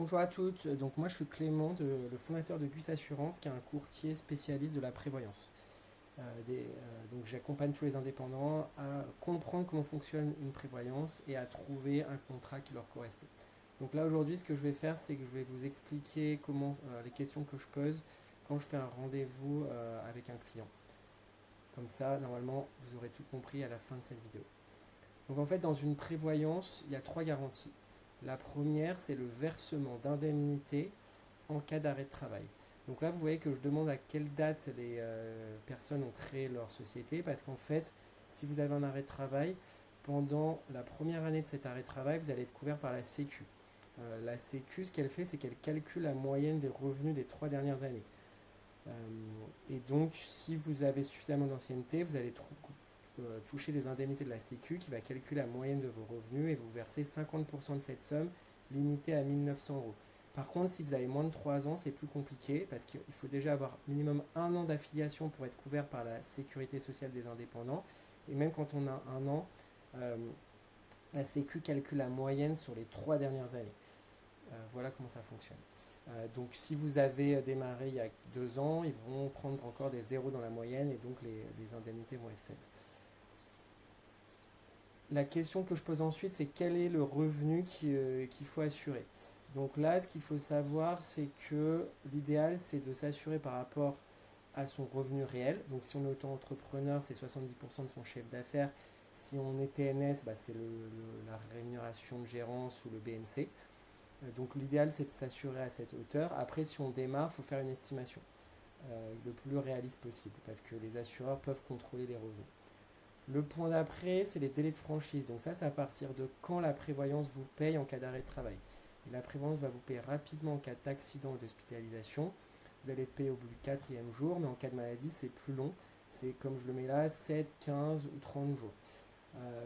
Bonjour à toutes, donc moi je suis Clément, le fondateur de Gus Assurance, qui est un courtier spécialiste de la prévoyance. Donc j'accompagne tous les indépendants à comprendre comment fonctionne une prévoyance et à trouver un contrat qui leur correspond. Donc là aujourd'hui ce que je vais faire c'est que je vais vous expliquer comment les questions que je pose quand je fais un rendez-vous avec un client. Comme ça normalement vous aurez tout compris à la fin de cette vidéo. Donc en fait, dans une prévoyance, il y a trois garanties. La première, c'est le versement d'indemnités en cas d'arrêt de travail. Donc là, vous voyez que je demande à quelle date les personnes ont créé leur société, parce qu'en fait, si vous avez un arrêt de travail, pendant la première année de cet arrêt de travail, vous allez être couvert par la Sécu. La Sécu, ce qu'elle fait, c'est qu'elle calcule la moyenne des revenus des 3 dernières années. Euh, et donc, si vous avez suffisamment d'ancienneté, vous allez toucher des indemnités de la Sécu qui va calculer la moyenne de vos revenus et vous verser 50% de cette somme limitée à 1900 euros. Par contre, si vous avez moins de 3 ans, c'est plus compliqué parce qu'il faut déjà avoir minimum un an d'affiliation pour être couvert par la sécurité sociale des indépendants. Et même quand on a un an, euh, la Sécu calcule la moyenne sur les 3 dernières années. Voilà comment ça fonctionne. Donc si vous avez démarré il y a 2 ans, ils vont prendre encore des zéros dans la moyenne et donc les indemnités vont être faibles. La question que je pose ensuite, c'est quel est le revenu qu'il faut assurer. Donc là, ce qu'il faut savoir, c'est que l'idéal, c'est de s'assurer par rapport à son revenu réel. Donc si on est auto-entrepreneur, c'est 70% de son chiffre d'affaires. Si on est TNS, bah, c'est la rémunération de gérance ou le BNC. Donc l'idéal, c'est de s'assurer à cette hauteur. Après, si on démarre, il faut faire une estimation le plus réaliste possible parce que les assureurs peuvent contrôler les revenus. Le point d'après, c'est les délais de franchise. Donc ça, c'est à partir de quand la prévoyance vous paye en cas d'arrêt de travail. Et la prévoyance va vous payer rapidement en cas d'accident ou d'hospitalisation. Vous allez être payé au bout du quatrième jour, mais en cas de maladie, c'est plus long. C'est comme je le mets là, 7, 15 ou 30 jours.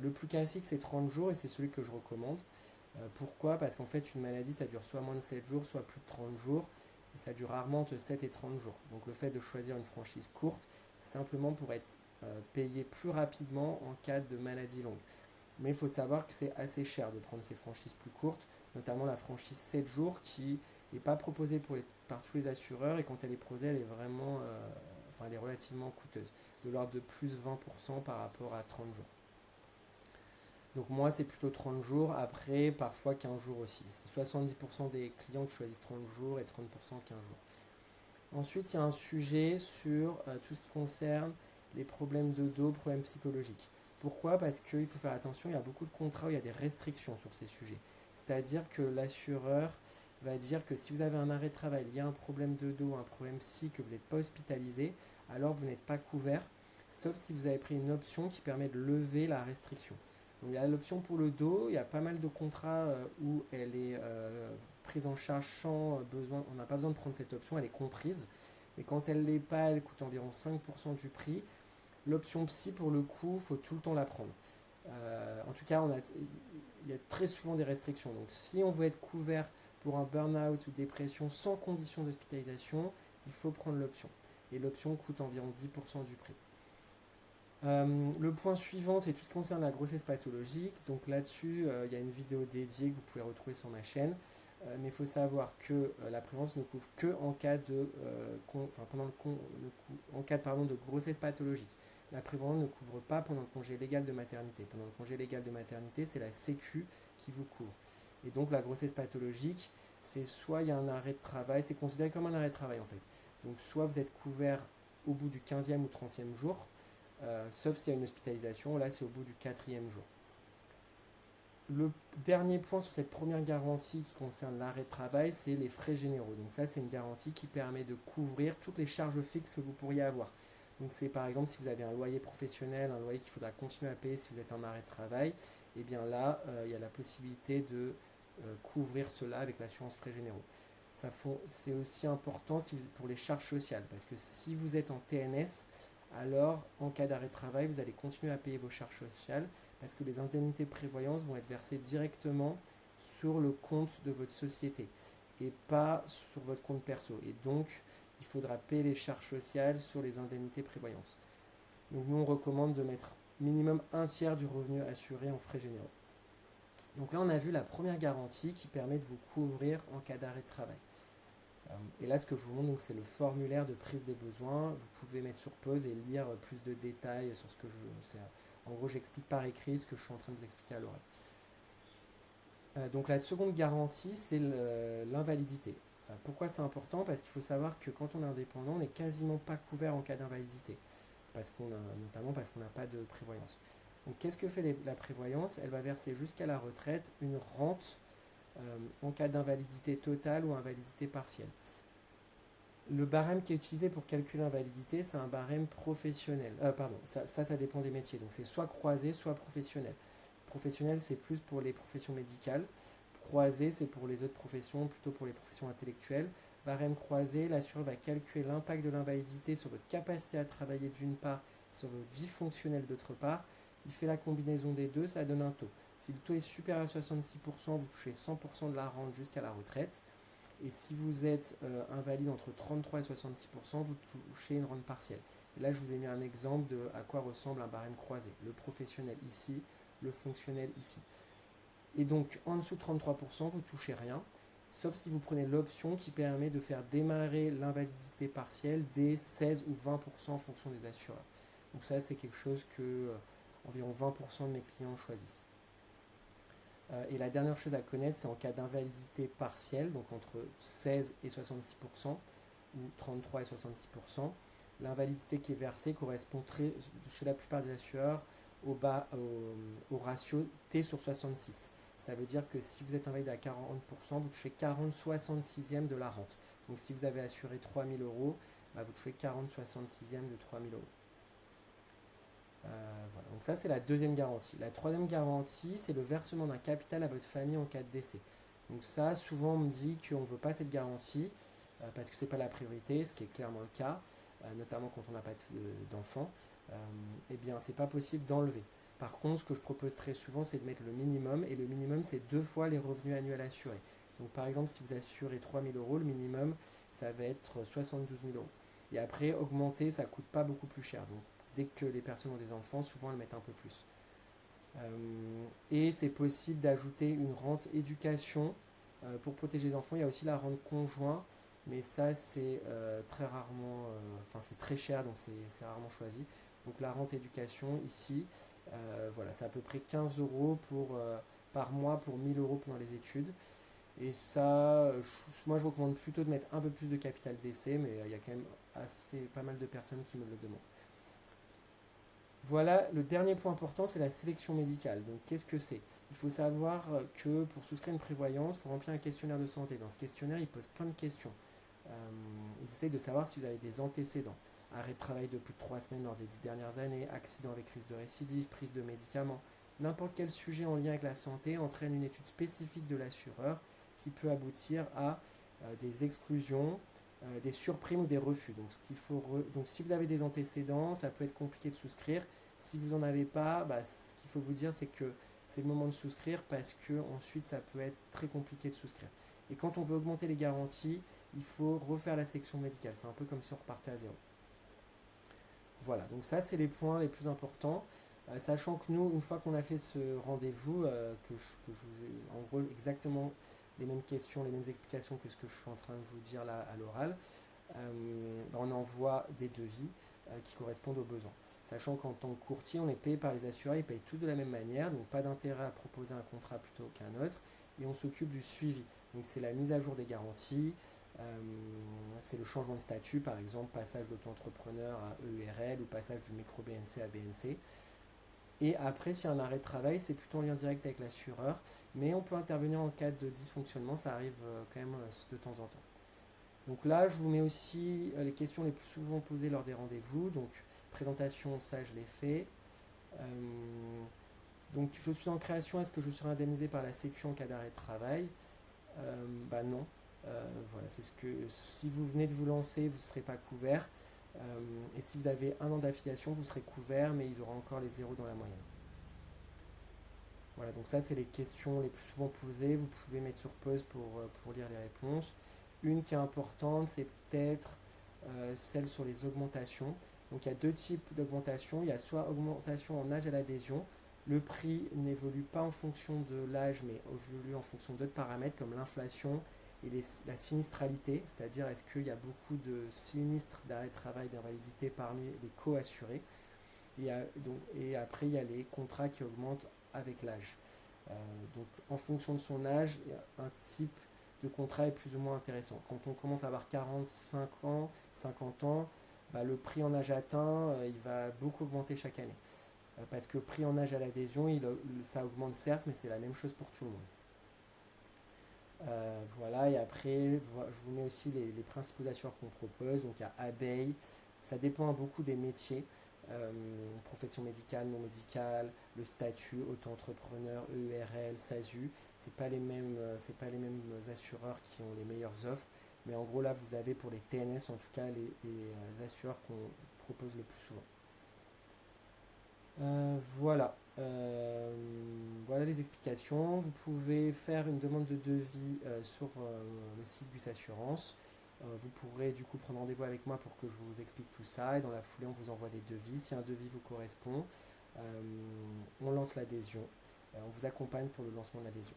Le plus classique, c'est 30 jours et c'est celui que je recommande. Pourquoi? Parce qu'en fait, une maladie, ça dure soit moins de 7 jours, soit plus de 30 jours. Et ça dure rarement entre 7 et 30 jours. Donc le fait de choisir une franchise courte, c'est simplement pour être payé plus rapidement en cas de maladie longue. Mais il faut savoir que c'est assez cher de prendre ces franchises plus courtes, notamment la franchise 7 jours qui n'est pas proposée par tous les assureurs et quand elle est proposée, elle est vraiment, elle est relativement coûteuse, de l'ordre de plus 20% par rapport à 30 jours. Donc moi, c'est plutôt 30 jours, après parfois 15 jours aussi. C'est 70% des clients qui choisissent 30 jours et 30% 15 jours. Ensuite, il y a un sujet sur tout ce qui concerne les problèmes de dos, problèmes psychologiques. Pourquoi? Parce qu'il faut faire attention, il y a beaucoup de contrats où il y a des restrictions sur ces sujets. C'est-à-dire que l'assureur va dire que si vous avez un arrêt de travail, il y a un problème de dos, un problème psy, que vous n'êtes pas hospitalisé, alors vous n'êtes pas couvert, sauf si vous avez pris une option qui permet de lever la restriction. Donc il y a l'option pour le dos, il y a pas mal de contrats où elle est prise en charge sans besoin, on n'a pas besoin de prendre cette option, elle est comprise. Mais quand elle ne l'est pas, elle coûte environ 5% du prix. L'option psy, pour le coup, il faut tout le temps la prendre. En tout cas, il y a très souvent des restrictions. Donc si on veut être couvert pour un burn-out ou dépression sans condition d'hospitalisation, il faut prendre l'option. Et l'option coûte environ 10% du prix. Le point suivant, c'est tout ce qui concerne la grossesse pathologique. Donc là-dessus, il y a une vidéo dédiée que vous pouvez retrouver sur ma chaîne. Mais il faut savoir que la prévoyance ne couvre que en cas de grossesse pathologique. La prévoyance ne couvre pas pendant le congé légal de maternité. Pendant le congé légal de maternité, c'est la Sécu qui vous couvre. Et donc la grossesse pathologique, c'est soit il y a un arrêt de travail, c'est considéré comme un arrêt de travail en fait. Donc soit vous êtes couvert au bout du 15e ou 30e jour, sauf s'il y a une hospitalisation, là c'est au bout du quatrième jour. Le dernier point sur cette première garantie qui concerne l'arrêt de travail, c'est les frais généraux. Donc ça, c'est une garantie qui permet de couvrir toutes les charges fixes que vous pourriez avoir. Donc c'est par exemple si vous avez un loyer professionnel, un loyer qu'il faudra continuer à payer si vous êtes en arrêt de travail, et bien là, il y a la possibilité de couvrir cela avec l'assurance frais généraux. C'est aussi important pour les charges sociales, parce que si vous êtes en TNS, alors en cas d'arrêt de travail, vous allez continuer à payer vos charges sociales parce que les indemnités de prévoyance vont être versées directement sur le compte de votre société et pas sur votre compte perso. Et donc, il faudra payer les charges sociales sur les indemnités prévoyance. Donc nous, on recommande de mettre minimum un tiers du revenu assuré en frais généraux. Donc là, on a vu la première garantie qui permet de vous couvrir en cas d'arrêt de travail. Et là, ce que je vous montre, donc, c'est le formulaire de prise des besoins. Vous pouvez mettre sur pause et lire plus de détails sur ce que je... En gros, j'explique par écrit ce que je suis en train de vous expliquer à l'oral. Donc la seconde garantie, c'est l'invalidité. Pourquoi c'est important? Parce qu'il faut savoir que quand on est indépendant, on n'est quasiment pas couvert en cas d'invalidité. Notamment parce qu'on n'a pas de prévoyance. Donc qu'est-ce que fait la prévoyance? Elle va verser jusqu'à la retraite une rente en cas d'invalidité totale ou invalidité partielle. Le barème qui est utilisé pour calculer l'invalidité, c'est un barème professionnel. Pardon, ça dépend des métiers. Donc c'est soit croisé, soit professionnel. Professionnel, c'est plus pour les professions médicales. Croisé, c'est pour les autres professions, plutôt pour les professions intellectuelles. Barème croisé, l'assureur va calculer l'impact de l'invalidité sur votre capacité à travailler d'une part, sur votre vie fonctionnelle d'autre part. Il fait la combinaison des deux, ça donne un taux. Si le taux est supérieur à 66%, vous touchez 100% de la rente jusqu'à la retraite. Et si vous êtes invalide entre 33 et 66%, vous touchez une rente partielle. Et là, je vous ai mis un exemple de à quoi ressemble un barème croisé. Le professionnel ici, le fonctionnel ici. Et donc, en dessous de 33%, vous ne touchez rien, sauf si vous prenez l'option qui permet de faire démarrer l'invalidité partielle dès 16 ou 20% en fonction des assureurs. Donc ça, c'est quelque chose que environ 20% de mes clients choisissent. Et la dernière chose à connaître, c'est en cas d'invalidité partielle, donc entre 16 et 66%, ou 33 et 66%, l'invalidité qui est versée correspond chez la plupart des assureurs au ratio T sur 66. Ça veut dire que si vous êtes invalide à 40%, vous touchez 40/66e de la rente. Donc si vous avez assuré 3 000 euros, vous touchez 40/66e de 3 000 euros. Voilà. Donc ça, c'est la deuxième garantie. La troisième garantie, c'est le versement d'un capital à votre famille en cas de décès. Donc ça, souvent, on me dit qu'on ne veut pas cette garantie parce que ce n'est pas la priorité, ce qui est clairement le cas, notamment quand on n'a pas d'enfants. Eh bien, c'est pas possible d'enlever. Par contre, ce que je propose très souvent, c'est de mettre le minimum, et le minimum, c'est 2 fois les revenus annuels assurés. Donc par exemple, si vous assurez 3 000 euros, le minimum, ça va être 72 000 euros. Et après, augmenter, ça ne coûte pas beaucoup plus cher. Donc dès que les personnes ont des enfants, souvent elles mettent un peu plus. Et c'est possible d'ajouter une rente éducation pour protéger les enfants. Il y a aussi la rente conjoint, mais ça c'est très rarement, c'est très cher, donc c'est rarement choisi. Donc la rente éducation ici, voilà, c'est à peu près 15 euros par mois pour 1000 euros pendant les études. Et ça, moi je recommande plutôt de mettre un peu plus de capital d'essai, mais il y a quand même pas mal de personnes qui me le demandent. Voilà, le dernier point important, c'est la sélection médicale. Donc, qu'est-ce que c'est? Il faut savoir que pour souscrire une prévoyance, il faut remplir un questionnaire de santé. Dans ce questionnaire, il pose plein de questions. Il essaye de savoir si vous avez des antécédents. Arrêt de travail de plus de 3 semaines lors des 10 dernières années, accident avec risque de récidive, prise de médicaments. N'importe quel sujet en lien avec la santé entraîne une étude spécifique de l'assureur qui peut aboutir à des exclusions, des surprimes ou des refus. Donc si vous avez des antécédents, ça peut être compliqué de souscrire. Si vous n'en avez pas, ce qu'il faut vous dire, c'est que c'est le moment de souscrire parce que ensuite ça peut être très compliqué de souscrire. Et quand on veut augmenter les garanties, il faut refaire la section médicale. C'est un peu comme si on repartait à zéro. Voilà, donc ça c'est les points les plus importants. Sachant que nous, une fois qu'on a fait ce rendez-vous, que je vous ai en gros exactement les mêmes questions, les mêmes explications que ce que je suis en train de vous dire là à l'oral, on envoie des devis qui correspondent aux besoins. Sachant qu'en tant que courtier, on est payé par les assureurs, ils payent tous de la même manière, donc pas d'intérêt à proposer un contrat plutôt qu'un autre, et on s'occupe du suivi. Donc c'est la mise à jour des garanties, c'est le changement de statut, par exemple passage d'auto-entrepreneur à EURL ou passage du micro-BNC à BNC. Et après, s'il y a un arrêt de travail, c'est plutôt en lien direct avec l'assureur, mais on peut intervenir en cas de dysfonctionnement, ça arrive quand même de temps en temps. Donc là, je vous mets aussi les questions les plus souvent posées lors des rendez-vous. Donc, présentation, ça je l'ai fait. Donc, je suis en création, est-ce que je serai indemnisé par la Sécu en cas d'arrêt de travail? Non. Voilà, c'est ce que si vous venez de vous lancer, vous ne serez pas couvert. Et si vous avez un an d'affiliation, vous serez couvert, mais ils auront encore les zéros dans la moyenne. Voilà, donc ça, c'est les questions les plus souvent posées. Vous pouvez mettre sur pause pour lire les réponses. Une qui est importante, c'est peut-être celle sur les augmentations. Donc il y a deux types d'augmentation. Il y a soit augmentation en âge à l'adhésion. Le prix n'évolue pas en fonction de l'âge, mais évolue en fonction d'autres paramètres comme l'inflation et la sinistralité, c'est-à-dire est-ce qu'il y a beaucoup de sinistres d'arrêt de travail, d'invalidité parmi les co-assurés. Et après, il y a les contrats qui augmentent avec l'âge. Donc, en fonction de son âge, un type de contrat est plus ou moins intéressant. Quand on commence à avoir 45 ans, 50 ans, bah, le prix en âge atteint, il va beaucoup augmenter chaque année. Parce que prix en âge à l'adhésion, ça augmente certes, mais c'est la même chose pour tout le monde. Voilà, et après, je vous mets aussi les principaux assureurs qu'on propose. Donc, il y a Abeille, ça dépend beaucoup des métiers, euh, profession médicale, non médicale, le statut, auto-entrepreneur, EURL, SASU. C'est pas les mêmes assureurs qui ont les meilleures offres. Mais en gros, là, vous avez pour les TNS, en tout cas, les assureurs qu'on propose le plus souvent. Voilà. Voilà les explications. Vous pouvez faire une demande de devis sur le site Gus Assurance. Vous pourrez du coup prendre rendez-vous avec moi pour que je vous explique tout ça et dans la foulée on vous envoie des devis. Si un devis vous correspond, on lance l'adhésion. On vous accompagne pour le lancement de l'adhésion.